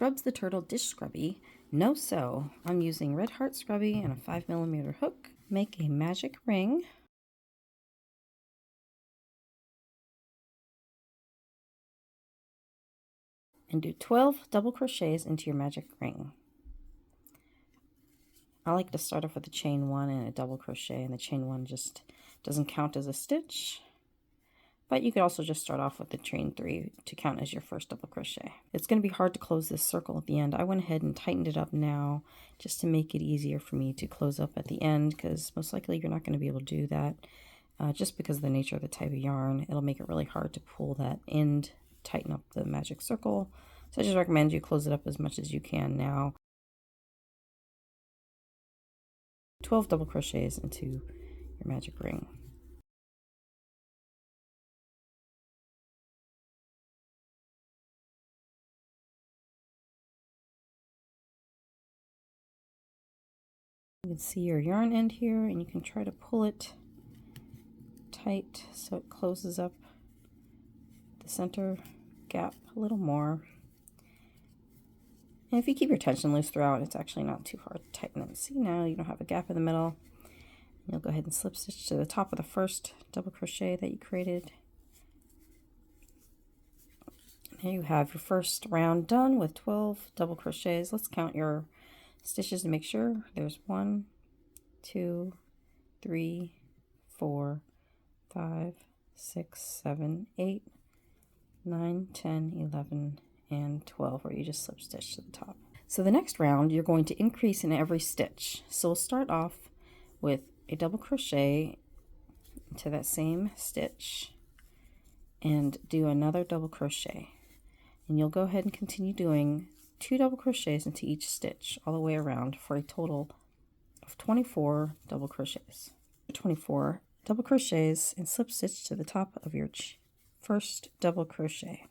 Scrubs the Turtle Dish Scrubby. No sew. I'm using Red Heart Scrubby and a 5mm hook. Make a magic ring. And do 12 double crochets into your magic ring. I like to start off with a chain 1 and a double crochet, and the chain 1 just doesn't count as a stitch. But you could also just start off with the chain 3 to count as your first double crochet. It's going to be hard to close this circle at the end. I went ahead and tightened it up now just to make it easier for me to close up at the end, because most likely you're not going to be able to do that just because of the nature of the type of yarn. It'll make it really hard to pull that end, tighten up the magic circle. So I just recommend you close it up as much as you can now. 12 double crochets into your magic ring. You can see your yarn end here, and you can try to pull it tight so it closes up the center gap a little more. And if you keep your tension loose throughout, it's actually not too hard to tighten it. See, now you don't have a gap in the middle. You'll go ahead and slip stitch to the top of the first double crochet that you created. There you have your first round done with 12 double crochets. Let's count your stitches to make sure. There's 1, 2, 3, 4, 5, 6, 7, 8, 9, 10, 11, and 12, where you just slip stitch to the top. So the next round, you're going to increase in every stitch. So we'll start off with a double crochet into that same stitch and do another double crochet. And you'll go ahead and continue doing 2 double crochets into each stitch all the way around for a total of 24 double crochets. 24 double crochets and slip stitch to the top of your first double crochet.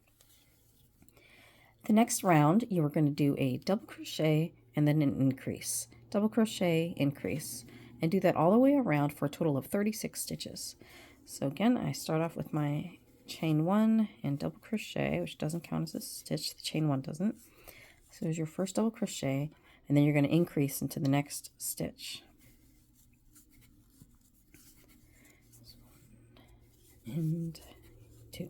The next round, you are going to do a double crochet and then an increase. Double crochet, increase, and do that all the way around for a total of 36 stitches. So again, I start off with my chain 1 and double crochet, which doesn't count as a stitch. The chain 1 doesn't. So there's your first double crochet, and then you're going to increase into the next stitch. 1 and 2.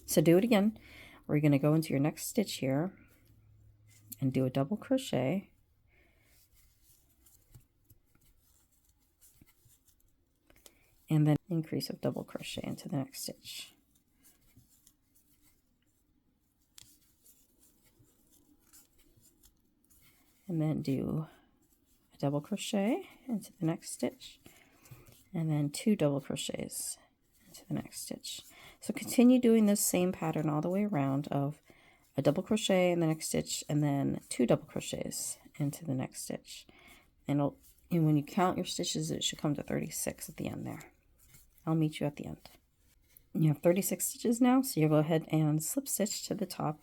So do it again. We're going to go into your next stitch here and do a double crochet, and then increase of double crochet into the next stitch. And then do a double crochet into the next stitch, and then 2 double crochets into the next stitch. So continue doing this same pattern all the way around of a double crochet in the next stitch and then 2 double crochets into the next stitch. And when you count your stitches, it should come to 36 at the end there. I'll meet you at the end. You have 36 stitches now, so you go ahead and slip stitch to the top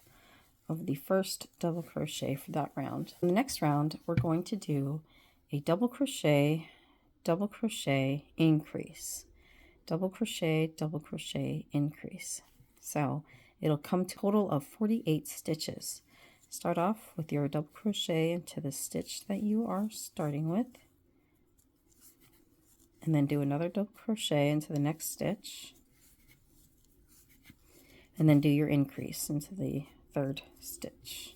of the first double crochet for that round. In the next round, we're going to do a double crochet, increase. Double crochet, increase. So it'll come to a total of 48 stitches. Start off with your double crochet into the stitch that you are starting with, and then do another double crochet into the next stitch, and then do your increase into the third stitch.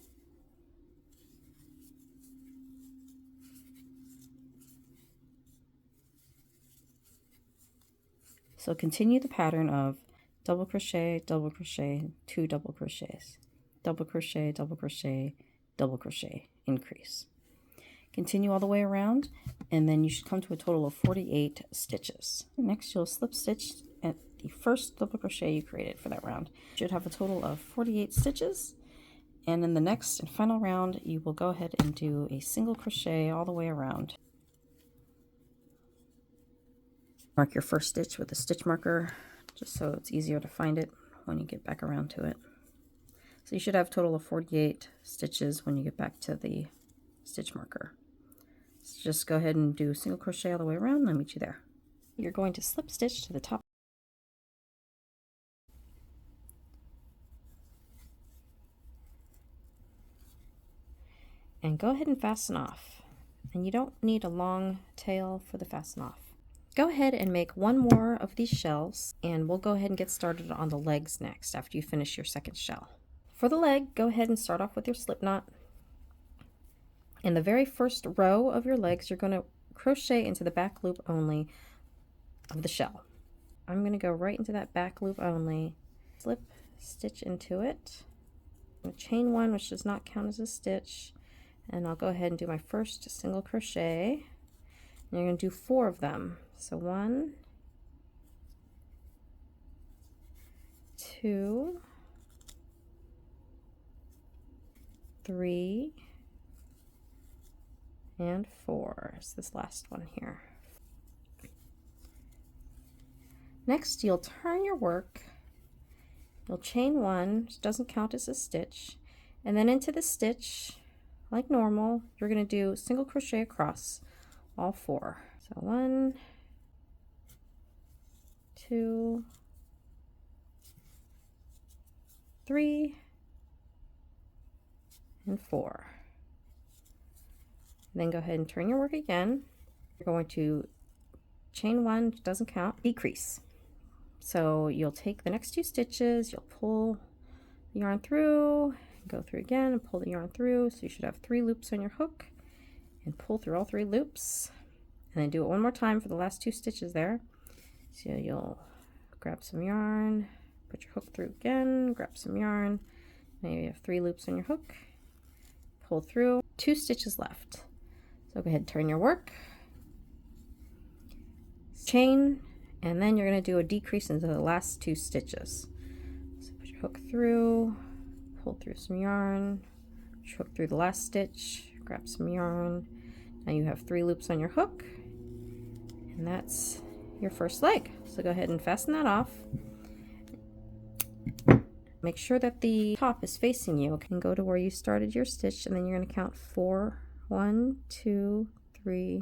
So continue the pattern of double crochet, 2 double crochets, double crochet, double crochet, increase. Continue all the way around, and then you should come to a total of 48 stitches. Next, you'll slip stitch at the first double crochet you created for that round. You should have a total of 48 stitches, and in the next and final round, you will go ahead and do a single crochet all the way around. Mark your first stitch with a stitch marker, just so it's easier to find it when you get back around to it. So you should have a total of 48 stitches when you get back to the stitch marker. So just go ahead and do a single crochet all the way around, and I'll meet you there. You're going to slip stitch to the top. and go ahead and fasten off. And you don't need a long tail for the fasten off. Go ahead and make one more of these shells, and we'll go ahead and get started on the legs next after you finish your second shell. For the leg, go ahead and start off with your slip knot. In the very first row of your legs, you're going to crochet into the back loop only of the shell. I'm going to go right into that back loop only, slip stitch into it. I'm going to chain one, which does not count as a stitch, and I'll go ahead and do my first single crochet. And you're going to do 4 of them. So 1, 2, 3, and 4 is this last one here. Next, you'll turn your work, you'll chain 1, which doesn't count as a stitch, and then into the stitch, like normal, you're going to do single crochet across all 4. So 1, 2, 3, and 4. Then go ahead and turn your work again. You're going to chain 1, doesn't count, decrease. So you'll take the next 2 stitches, you'll pull the yarn through, go through again and pull the yarn through. So you should have 3 loops on your hook, and pull through all 3 loops, and then do it one more time for the last 2 stitches there. So you'll grab some yarn, put your hook through again, grab some yarn. Now you have 3 loops on your hook, pull through, 2 stitches left. So go ahead and turn your work, chain, and then you're going to do a decrease into the last 2 stitches. So put your hook through, pull through some yarn, put your hook through the last stitch, grab some yarn. Now you have 3 loops on your hook, and that's your first leg. So go ahead and fasten that off. Make sure that the top is facing you, and go to where you started your stitch, and then you're going to count 4. 1, 2, 3,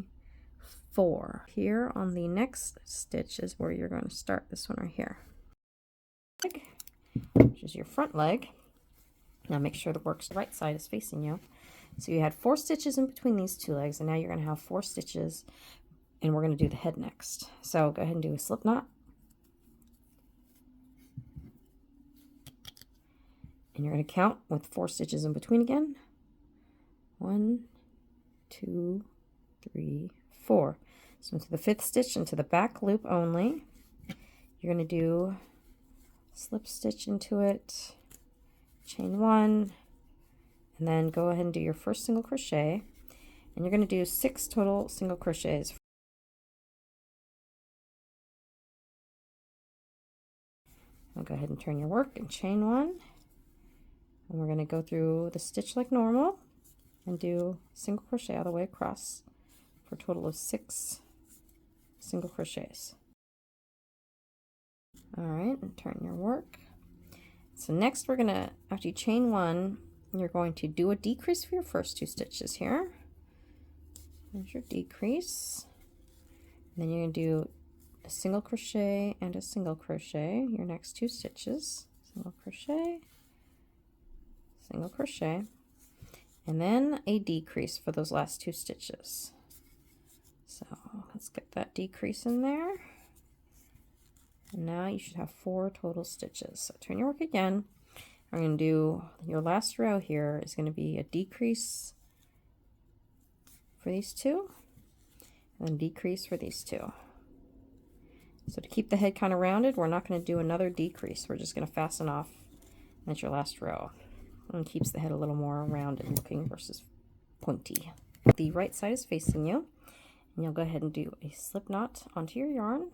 4. Here on the next stitch is where you're going to start, this one right here, which is your front leg. Now make sure the work's right side is facing you. So you had 4 stitches in between these 2 legs, and now you're going to have 4 stitches, and we're going to do the head next. So go ahead and do a slip knot, and you're going to count with 4 stitches in between again. 1, 2, 3, 4. So into the 5th stitch, into the back loop only, you're going to do slip stitch into it, chain 1, and then go ahead and do your first single crochet, and you're going to do 6 total single crochets. I'll go ahead and turn your work and chain 1, and we're going to go through the stitch like normal and do single crochet all the way across for a total of 6 single crochets. All right, and turn your work. So next we're gonna, after you chain 1, you're going to do a decrease for your first 2 stitches here. There's your decrease. And then you're gonna do a single crochet and a single crochet your next 2 stitches. Single crochet, single crochet, and then a decrease for those last 2 stitches. So let's get that decrease in there. And now you should have 4 total stitches. So turn your work again. We're going to do your last row here is going to be a decrease for these 2, and then decrease for these 2. So to keep the head kind of rounded, we're not going to do another decrease. We're just going to fasten off. That's your last row. And keeps the head a little more rounded looking versus pointy. The right side is facing you, and you'll go ahead and do a slip knot onto your yarn.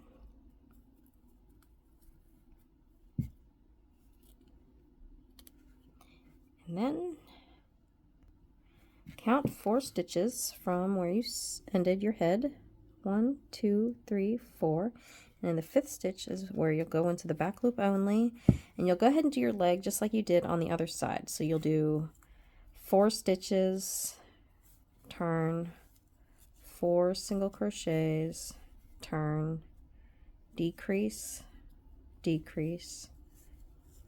And then count 4 stitches from where you ended your head. 1, 2, 3, 4. And then the 5th stitch is where you'll go into the back loop only, and you'll go ahead and do your leg just like you did on the other side. So you'll do 4 stitches, turn, 4 single crochets, turn, decrease, decrease,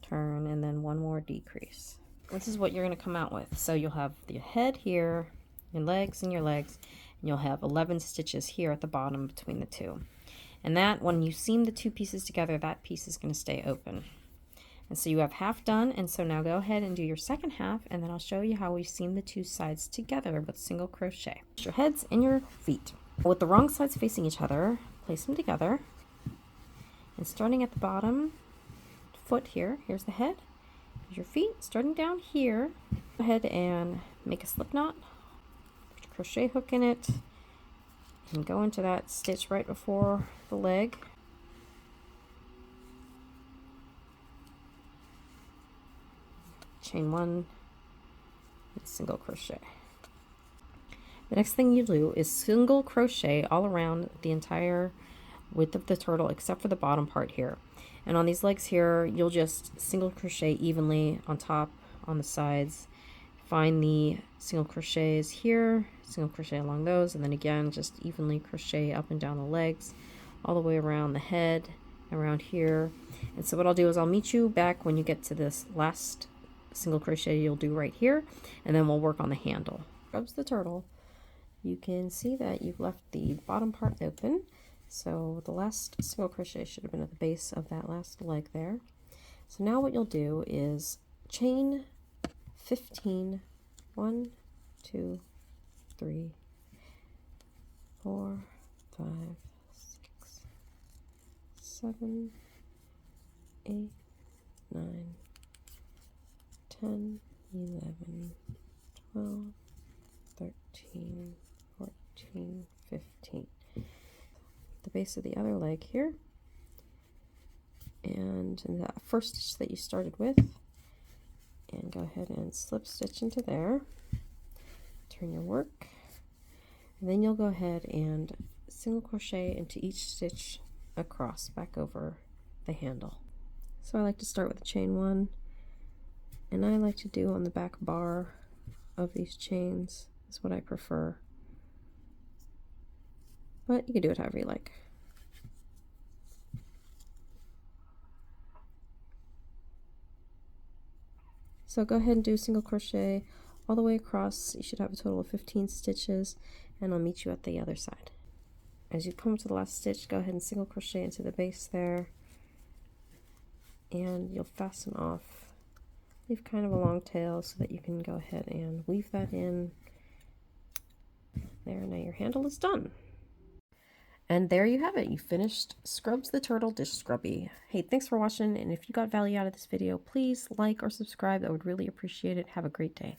turn, and then 1 more decrease. this is what you're going to come out with. So you'll have the head here, your legs, and you'll have 11 stitches here at the bottom between the two. And that, when you seam the two pieces together, that piece is going to stay open. And so you have half done, and so now go ahead and do your second half, and then I'll show you how we seam the two sides together with single crochet. Your heads and your feet. With the wrong sides facing each other, place them together. And starting at the bottom foot here, here's the head, here's your feet. Starting down here, go ahead and make a slip knot, put your crochet hook in it, and go into that stitch right before the leg. Chain one, and single crochet. The next thing you do is single crochet all around the entire width of the turtle except for the bottom part here. And on these legs here, you'll just single crochet evenly on top, on the sides. Find the single crochets here, single crochet along those, and then again just evenly crochet up and down the legs, all the way around the head, around here. And so what I'll do is I'll meet you back when you get to this last single crochet you'll do right here, and then we'll work on the handle. Scrubs the turtle. You can see that you've left the bottom part open, so the last single crochet should have been at the base of that last leg there. So now what you'll do is chain 15, 1, 2, 3, 4, 5, 6, 7, 8, 9, 10, 11, 12, 13, 14, 15. The base of the other leg here, and in that first stitch that you started with, and go ahead and slip stitch into there, turn your work, and then you'll go ahead and single crochet into each stitch across back over the handle. So I like to start with a chain one, and I like to do on the back bar of these chains is what I prefer, but you can do it however you like. So go ahead and do single crochet all the way across. You should have a total of 15 stitches, and I'll meet you at the other side. As you come to the last stitch, go ahead and single crochet into the base there, and you'll fasten off. Leave kind of a long tail so that you can go ahead and weave that in. There, now your handle is done. And there you have it. You finished Scrubs the Turtle Dish Scrubby. Hey, thanks for watching, and if you got value out of this video, please like or subscribe. I would really appreciate it. Have a great day.